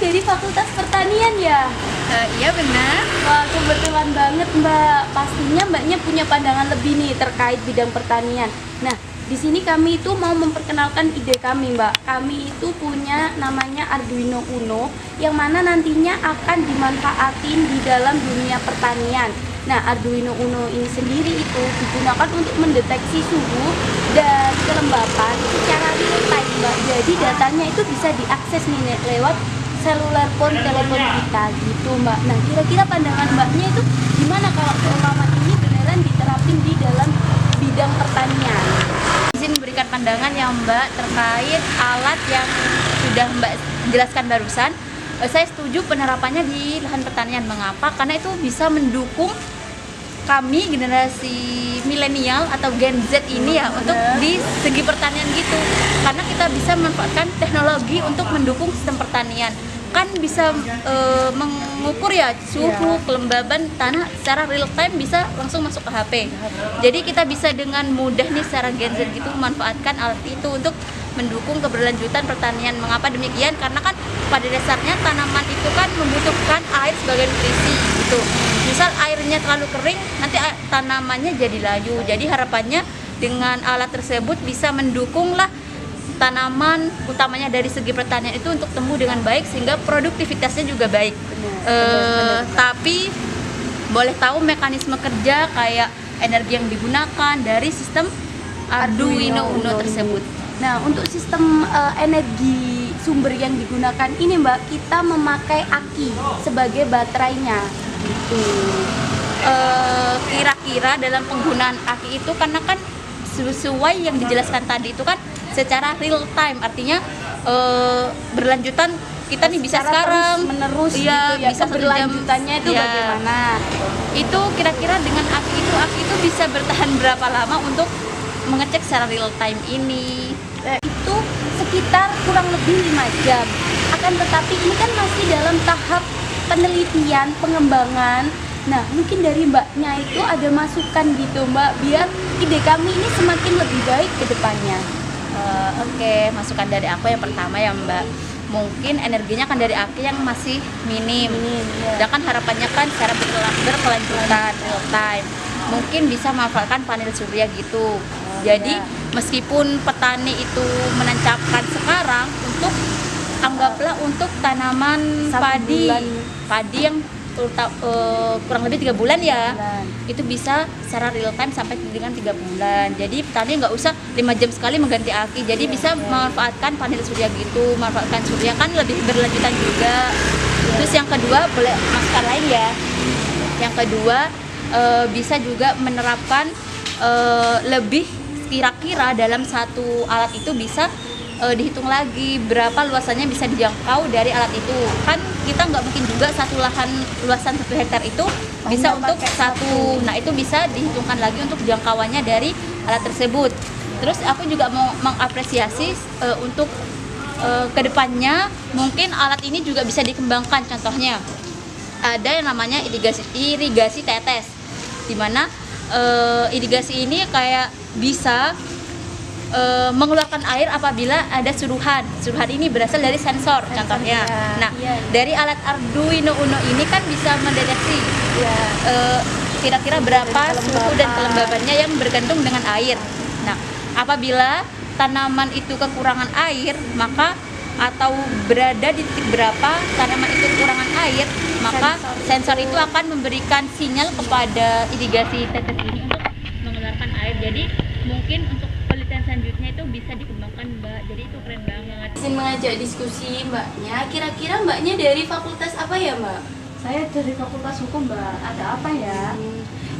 dari Fakultas Pertanian ya? Iya benar. Wah, kebetulan banget Mbak. Pastinya Mbaknya punya pandangan lebih nih terkait bidang pertanian. Nah, di sini kami itu mau memperkenalkan ide kami, Mbak. Kami itu punya namanya Arduino Uno yang mana nantinya akan dimanfaatin di dalam dunia pertanian. Nah, Arduino Uno ini sendiri itu digunakan untuk mendeteksi suhu dan kelembapan secara real time, Mbak. Jadi datanya itu bisa diakses nih lewat seluler phone telepon kita gitu, Mbak. Nah, kira-kira pandangan Mbaknya itu gimana kalau seumpama ini beneran diterapin di dalam bidang pertanian? Izin memberikan pandangan ya Mbak terkait alat yang sudah Mbak jelaskan barusan. Saya setuju penerapannya di lahan pertanian. Mengapa? Karena itu bisa mendukung kami generasi milenial atau Gen Z ini ya untuk di segi pertanian gitu. Karena kita bisa memanfaatkan teknologi untuk mendukung sistem pertanian. Kan bisa mengukur ya suhu, kelembaban tanah secara real time, bisa langsung masuk ke HP. Jadi kita bisa dengan mudah nih secara Gen Z gitu memanfaatkan alat itu untuk mendukung keberlanjutan pertanian. Mengapa demikian? Karena kan pada dasarnya tanaman itu kan membutuhkan air sebagai nutrisi gitu. Misal airnya terlalu kering, nanti tanamannya jadi layu. Jadi harapannya dengan alat tersebut bisa mendukunglah tanaman utamanya dari segi pertanian itu untuk tumbuh dengan baik sehingga produktivitasnya juga baik. Benar. Tapi boleh tahu mekanisme kerja kayak energi yang digunakan dari sistem Arduino Uno tersebut. Nah, untuk sistem energi sumber yang digunakan ini, Mbak, kita memakai aki sebagai baterainya. Gitu. Kira-kira dalam penggunaan aki itu karena kan sesuai yang dijelaskan tadi itu kan secara real time, artinya berlanjutan kita nih bisa sekarang menerus ya, gitu ya, bisa berlanjutannya itu ya. Bagaimana? Itu kira-kira dengan aki itu bisa bertahan berapa lama untuk mengecek secara real time ini? Itu sekitar kurang lebih 5 jam. Akan tetapi ini kan masih dalam tahap penelitian, pengembangan. Nah, mungkin dari Mbaknya itu ada masukan gitu, Mbak, biar ide kami ini semakin lebih baik ke depannya. Oke, masukan dari aku yang pertama ya Mbak, mungkin energinya kan dari aki yang masih minim. Sedangkan harapannya kan secara berkelanjutan real time. Mungkin bisa memanfaatkan panel surya gitu. Jadi meskipun petani itu menancapkan sekarang untuk anggaplah untuk tanaman padi yang kurang lebih 3 bulan ya, itu bisa secara real time sampai dengan 3 bulan. Jadi petani nggak usah 5 jam sekali mengganti aki, jadi bisa memanfaatkan panel surya gitu, memanfaatkan surya kan lebih berlanjutan juga. Terus yang kedua, boleh masukan lain ya, yang kedua bisa juga menerapkan lebih kira-kira dalam satu alat itu bisa dihitung lagi berapa luasannya bisa dijangkau dari alat itu. Kan kita nggak mungkin juga satu lahan luasan 1 hektar itu bisa untuk satu. Nah, itu bisa dihitungkan lagi untuk jangkauannya dari alat tersebut. Terus aku juga mau mengapresiasi untuk kedepannya mungkin alat ini juga bisa dikembangkan. Contohnya ada yang namanya irigasi tetes, dimana irigasi ini kayak bisa mengeluarkan air apabila ada suruhan. Suruhan ini berasal dari sensor contohnya. Nah, dari alat Arduino Uno ini kan bisa mendeteksi kira-kira berapa suhu dan kelembabannya yang bergantung dengan air. Nah, apabila tanaman itu kekurangan air, maka atau berada di titik berapa tanaman itu kekurangan air, maka sensor itu akan memberikan sinyal kepada irigasi tetes ini untuk mengeluarkan air. Jadi mungkin untuk penelitian selanjutnya itu bisa dikembangkan Mbak, jadi itu keren banget. Izin mengajak diskusi Mbaknya, kira-kira Mbaknya dari fakultas apa ya Mbak? Saya dari Fakultas Hukum Mbak, ada apa ya?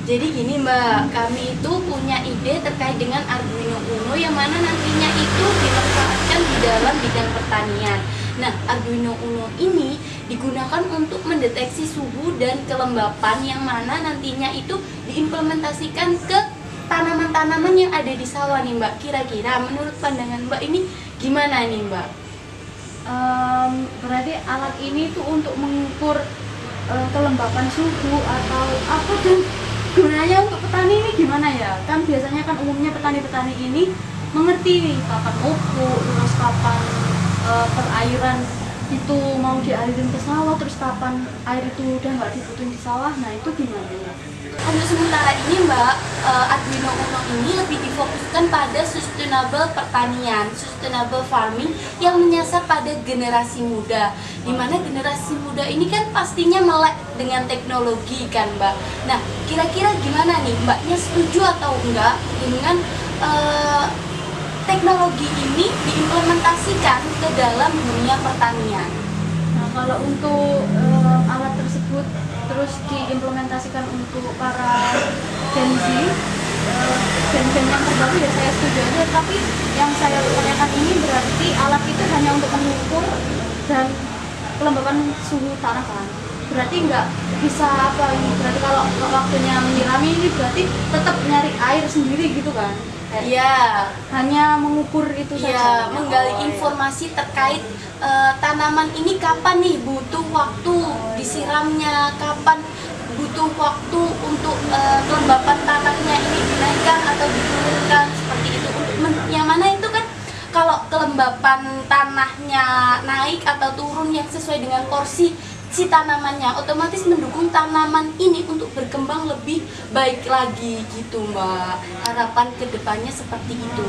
Jadi gini Mbak, kami itu punya ide terkait dengan Arduino Uno yang mana nantinya itu dimanfaatkan di dalam bidang pertanian. Nah, Arduino Uno ini digunakan untuk mendeteksi suhu dan kelembapan yang mana nantinya itu diimplementasikan ke tanaman-tanaman yang ada di sawah nih Mbak. Kira-kira menurut pandangan Mbak ini gimana nih Mbak? Berarti alat ini tuh untuk mengukur kelembapan suhu atau apa, dan gunanya untuk petani ini gimana ya? Kan biasanya kan umumnya petani-petani ini mengerti nih kapan pupuk, terus kapan perairan itu mau dialirin ke sawah, terus kapan air itu udah nggak dibutuhin di sawah, nah itu gimana ya? Untuk sementara ini Mbak, Arduino Uno ini lebih difokuskan pada sustainable pertanian, sustainable farming yang menyasar pada generasi muda. Dimana generasi muda ini kan pastinya melek dengan teknologi kan Mbak. Nah, kira-kira gimana nih Mbaknya, setuju atau enggak dengan teknologi ini diimplementasikan ke dalam dunia pertanian? Nah, kalau untuk alat tersebut terus diimplementasikan untuk para Gen Z, gen-gen yang terbaru ya saya setuju aja, tapi yang saya tanyakan ini berarti alat itu hanya untuk mengukur dan kelembapan suhu tanah kan? Berarti nggak bisa apa ini, berarti kalau waktunya menyirami ini berarti tetap nyari air sendiri gitu kan? Iya. Hanya mengukur itu Ya, saja. menggali Oh, iya. informasi terkait tanaman ini kapan nih butuh waktu disiramnya, kapan butuh waktu untuk kelembapan tanahnya ini dinaikkan atau diturunkan seperti itu. Yang mana itu kan kalau kelembapan tanahnya naik atau turun yang sesuai dengan porsi si tanamannya, otomatis mendukung tanaman ini untuk berkembang lebih baik lagi gitu Mbak. Harapan kedepannya seperti itu.